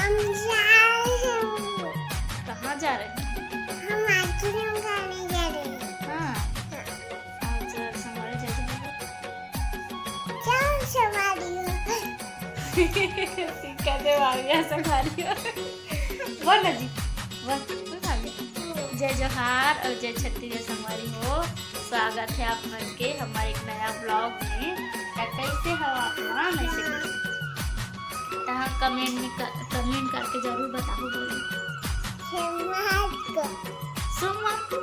हम जा रहे हैं। कहाँ जा रहे हैं? हम आइसक्रीम खाने जा रहे हैं। हाँ आज संगवारी जा रहे हैं। जाओ सवारी हो। कहते आ गया संगवारी हो। बोल ना जी बोल तू खा ले। जय जोहार और जय छत्तीसगढ़ संगवारी हो। स्वागत है आप मन के हमारे एक नया ब्लॉग में। कैसे हो आप लोग? ऐसे कमेंट करके जरूर बताओ। बोलो सोमवार को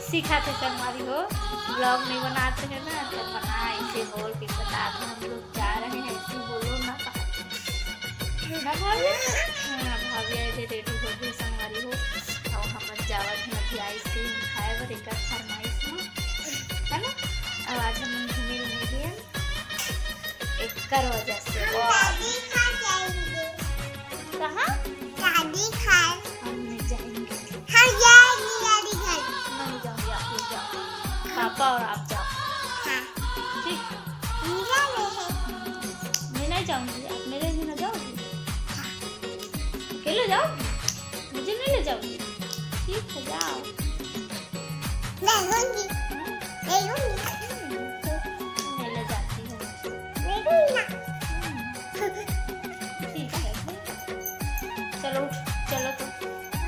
सिखाते संगवारी हो। ब्लॉग नहीं बनाते हैं ना तो बना ऐसे बोल के बताते हम लोग जा रहे हैं। ऐसे बोलो ना भाभी। हाँ भाभी ऐसे रेडी हो गई संगवारी हो और हम जावत हैं अभी आइसक्रीम खाए बर एक फरमाइश में है ना। अब आज हम घूमे गए एक कर वजह से कहाँ दादी खाए हम नहीं जाएंगे। हम जाएंगे दादी खाए। नहीं जाऊंगी आप लोग जाओ पापा और आप जाओ हाँ ठीक। हम जा रहे हैं। मैं नहीं जाऊंगी आप मेरे बिना जाओगी? अकेले जाओगी? मुझे नहीं ले जाओगी? ठीक है जाओ। नहीं होंगी नहीं होंगी मैं ले जाती हूँ। नहीं होंगी ठीक है चलो चलो तो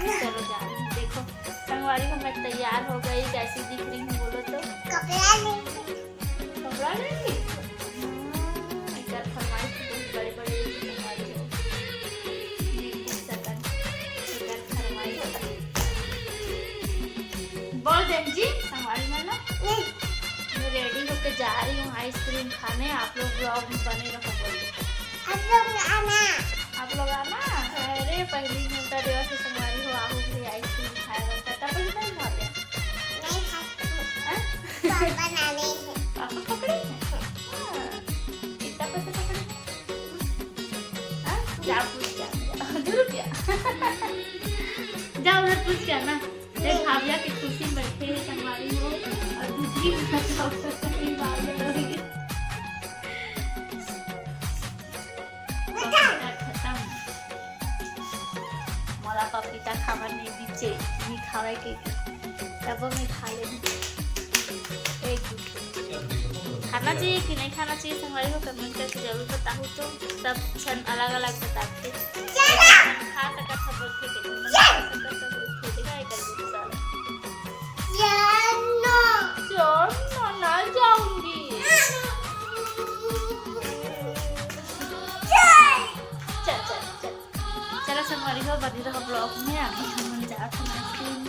चलो जा रही हूँ। देखो संगवारी को मैं तैयार हो गई कैसी दिख रही हूँ बोलो तो? कपड़ा ले कपड़ा लेंगी? एक फरमाइश बहुत बड़े बड़े संगवारी हो। बोल दें जी संगवारी मतलब मैं रेडी होकर जा रही हूँ आइसक्रीम खाने। आप लोग ब्लॉग में बने रहो। बोल दो हम लोग आना। आप लोग आना। अरे पहली घंटा देवा से संगवारी हो आहू भी आइसक्रीम खाएगा तब नहीं भागे नहीं खाते पापा नाने हैं। पापा पकड़े हैं? हाँ। कितना पैसे पकड़े हैं? हाँ? जाओ पूछ के आना। 2 रुपया जाओ उधर पूछ के आना। देख भाभिया की खुशी में बैठे हैं संगवारी हो और दूसरी खत्म मोला पपीता खावर नहीं दीचे नहीं खावे के तब मैं खा लेंगी। एक खाना चाहिए कि नहीं खाना चाहिए संगवारी हो कमेंट करके जरूर बताओ। तो सब क्षण अलग अलग बताते खा सकता था बोल ना जाऊंगी। चल चल चल चलो संगवारी हो बनी रहो ब्लॉग में। अभी हम जाते हैं आइसक्रीम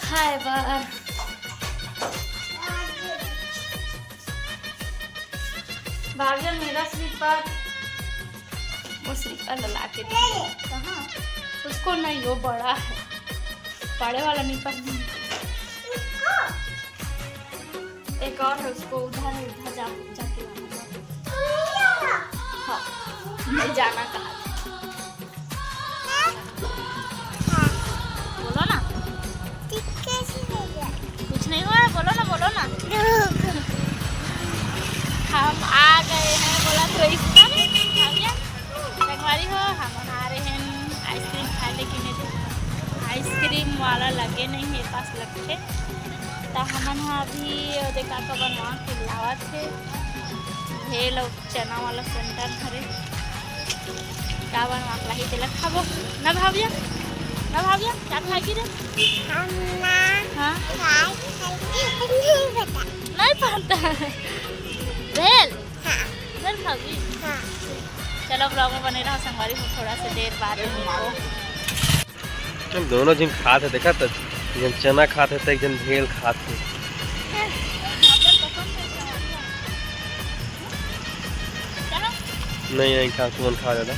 खाए बार। भाभिया मेरा स्लीपर वो स्लीपर ला के कहाँ उसको नहीं वो बड़ा है बड़े वाला नहीं पसंद। एक और है उसको उधर जाके हाँ नहीं जाना कहा बोलो ना कुछ नहीं हुआ बोलो ना हम आ गए हैं बोला तो इसका संगवारी हो हम आ रहे हैं आइसक्रीम खाने के लिए। आइसक्रीम वाला लगे नहीं मेरे पास लगते तो हमन अभी देखा का बनवा के लावत है भेल और चना वाला सेंटर हरे का बनवा के लाही तेला खाबो ना भाभिया क्या खाएगी रे? हाँ नहीं पता भेल भेल खाओगी? चलो ब्लॉग में बने रहो संगवारी हो थोड़ा सा देर बाद हम दोनों जन खाते देखा तो एक जन चना खाते तो एक जन भेल खाते। नहीं नहीं खा कौन खा रहा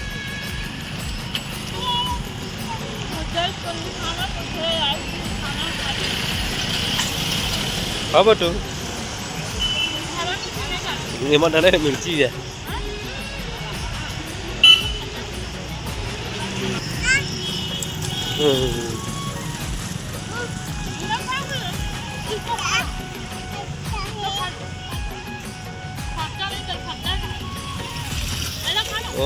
हाँ बटू ये मत डाले मिर्ची है। ओ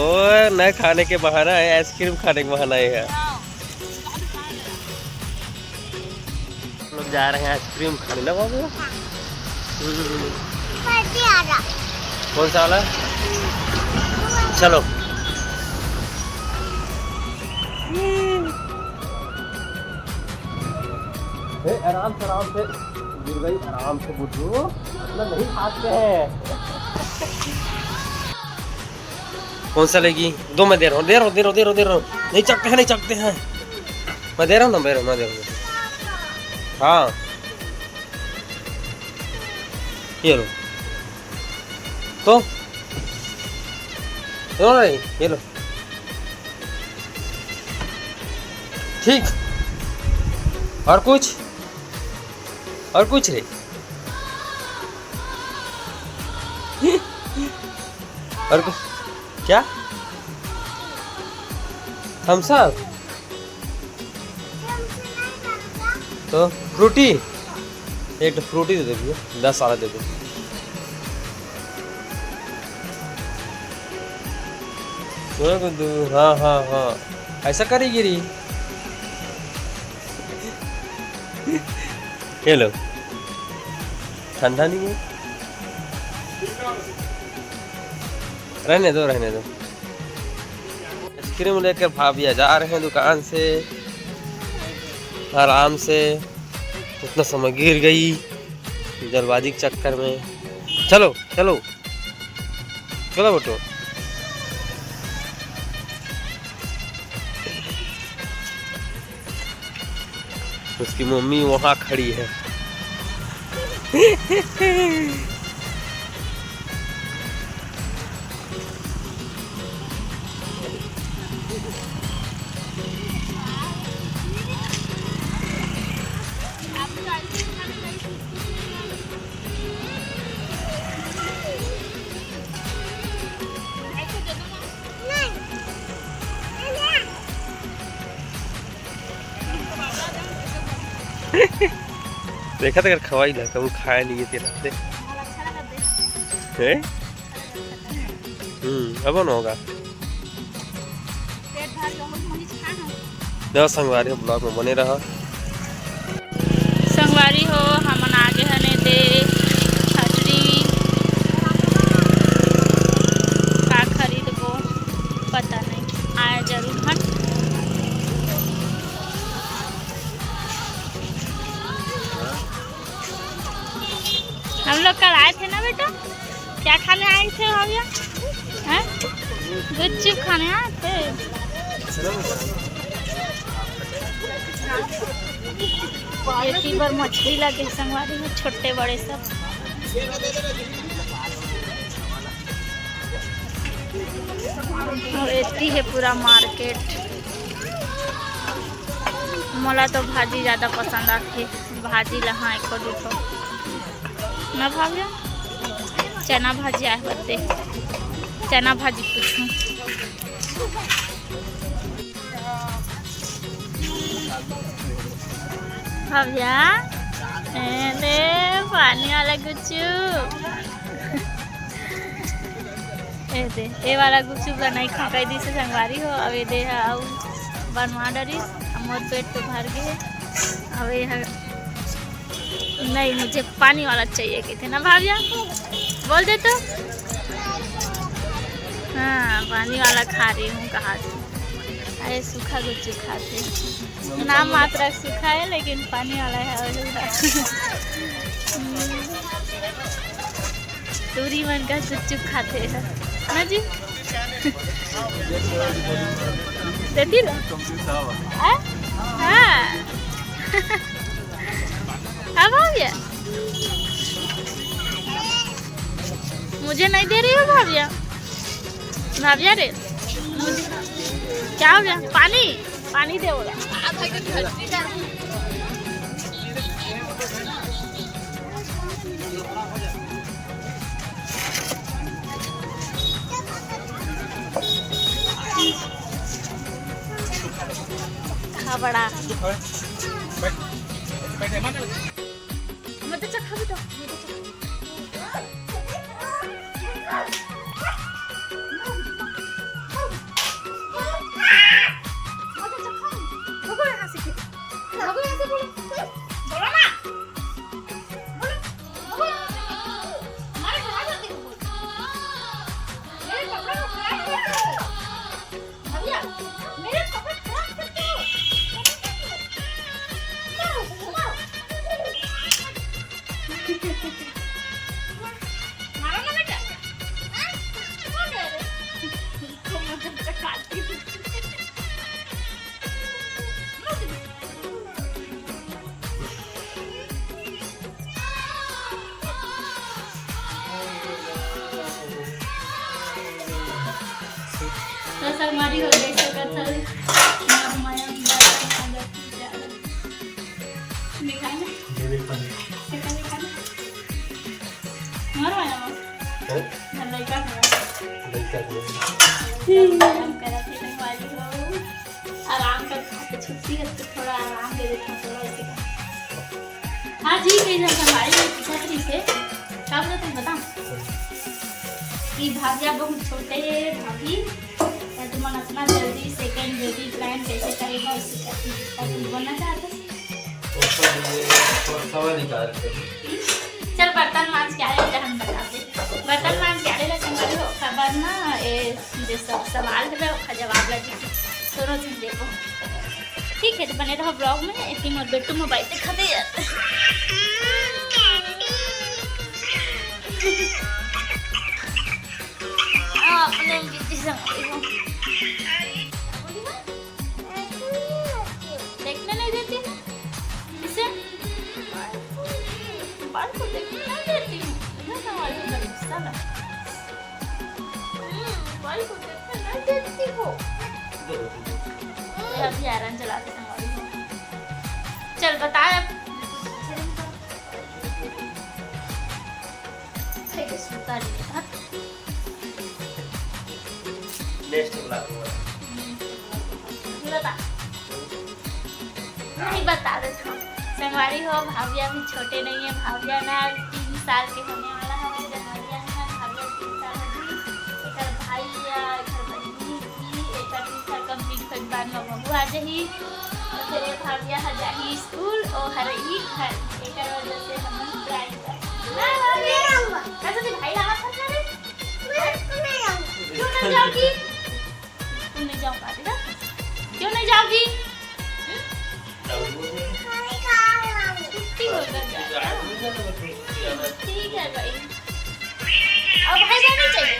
न खाने के बहाना है, आइसक्रीम खाने के बहाना है। हम लोग जा रहे हैं आइसक्रीम खाने ना बाबू। कौन सा वाला? चलो आराम से गिर गई, आराम से बुद्धू, इतना नहीं खाते हैं। कौन सा लेगी? दो मैं दे रहा हूँ, नहीं चखते हैं, मैं दे रहा हूँ ना, मैं दे रहा हूँ। हाँ ये लो तो ये लो ठीक। और कुछ रे और कुछ क्या? थम्स अप तो फ्रूटी, एक तो फ्रूटी दे दो भैया, 10 वाला दे दो। हाँ ऐसा करेगी री। ये लो, ठंडा नहीं है, रहने दो। आइसक्रीम लेकर भाभिया जा रहे हैं दुकान से, आराम से। उतना समय गिर गई जल्दबाजी के चक्कर में। चलो बेटो। उसकी मम्मी वहाँ खड़ी है। देखा था खवाई ला कभी खाया नहीं है तेरा दे। अब न होगा। दो संगवारी ब्लॉग में बने रहा। संगवारी हो हम आगे हने दे खजरी का खरीदबो पता नहीं, आया जरूर हन। हम लोग कल आए थे ना बेटा, क्या खाने आए थे भैया? हैं गुपचुप खाने आए थे। ये पर मछली लगे संगवारी में, छोटे बड़े सब। और इतनी है पूरा मार्केट। मोला तो भाजी ज़्यादा पसंद आती है, भाजी लहाँ एक दूठो ना भाभी। चना भाजी आए बदे, चना भाजी पूछूं। भैया पानी वाला गुपचुप ए वाला गुपचुप नहीं खा दी से संगवारी हो। अब ये दे आओ बनवा डरी, मोर पेट तो भर गए। अब ये नहीं, मुझे पानी वाला चाहिए कहते ना भाभिया, बोल दे तो। हाँ पानी वाला खा रही हूँ। कहा अरे सूखा गुपचुप खाते, नाम मात्र सूखा है लेकिन पानी वाला है। दूरी मन का गुपचुप खाते हैं ना जी। देती ना हाँ अब भाभिया मुझे नहीं दे रही हो भाभिया। भाभिया रे क्या हो गया? पानी दे बोला। खा बड़ा मत चखा बेटा। तो संगवारी हो गई सकत है माया दिखाना मारो आया भलाई का आराम करा थे संगवारी हो आराम कर छुट्टी है तो थोड़ा आराम दे देता थोड़ा ऐसे हाँ जी कहीं ना संगवारी छतरी से क्या बोला तुम बताओ कि भाग्या बहुत छोटे है भाभी तुम अपना जल्दी सेकंड बेबी प्लान कैसे करेगा उससे कैसे बोलना चाहते चल बर्तन मांज के आए हम बताते बर्तन मांज के आए संगवारी हो खबर ना ये सब सवाल है जवाब लगे दोनों चीज देखो ठीक है तो बने रहो ब्लॉग में एक मोर बेटू मोबाइल दिखा दे यार अपने गिट्टी संभाली हो देखने नहीं देती इसे बाल को देखने नहीं देती मैं संभाली हूँ गुस्सा ना बाल को देखने नहीं देती हो अभी आयरन चलाते संभाली हो चल बता अब नहीं बता दे संगवारी हो भाविया भी छोटे नहीं है भाविया ना 3 साल के होने वाला है भाविया ना भाविया 3 साल है एक भाई या एक बहनी की एक 3 साल कंप्लीट कर बाद में बहू आ जाही फिर भाविया है जाही स्कूल और हर एक घर एक वजह से हम ट्राई कर कैसे भाई लगा था रे क्यों नहीं जाओगी तुम नहीं जाओ पाती ना क्यों नहीं जाओगी ठीक है भाई और भाई जाना चाहिए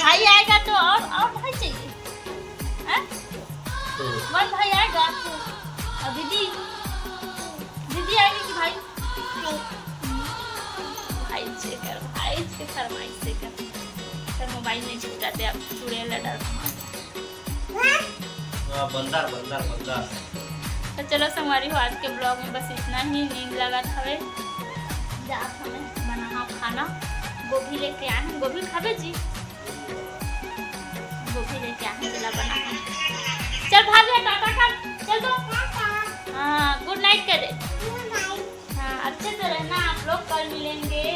भाई आएगा तो और भाई चाहिए वन भाई आएगा आपको और दीदी आएगी कि भाई भाई चेकर भाई के फरमाइश से कर मोबाइल नहीं छुटाते आप चुड़ैल डर बंदर तो चलो संगवारी हो आज के ब्लॉग में बस इतना ही नींद लगा था जा हमें बना खाना गोभी लेके आए हैं गोभी खावे जी गोभी लेके आए चला बना चल भाग टाटा कर चल दो हाँ गुड नाइट करे हाँ अच्छे से रहना आप लोग कल मिलेंगे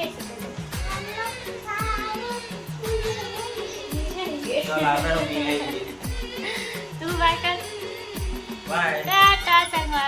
तू बाय कर बाय टाटा संगवारी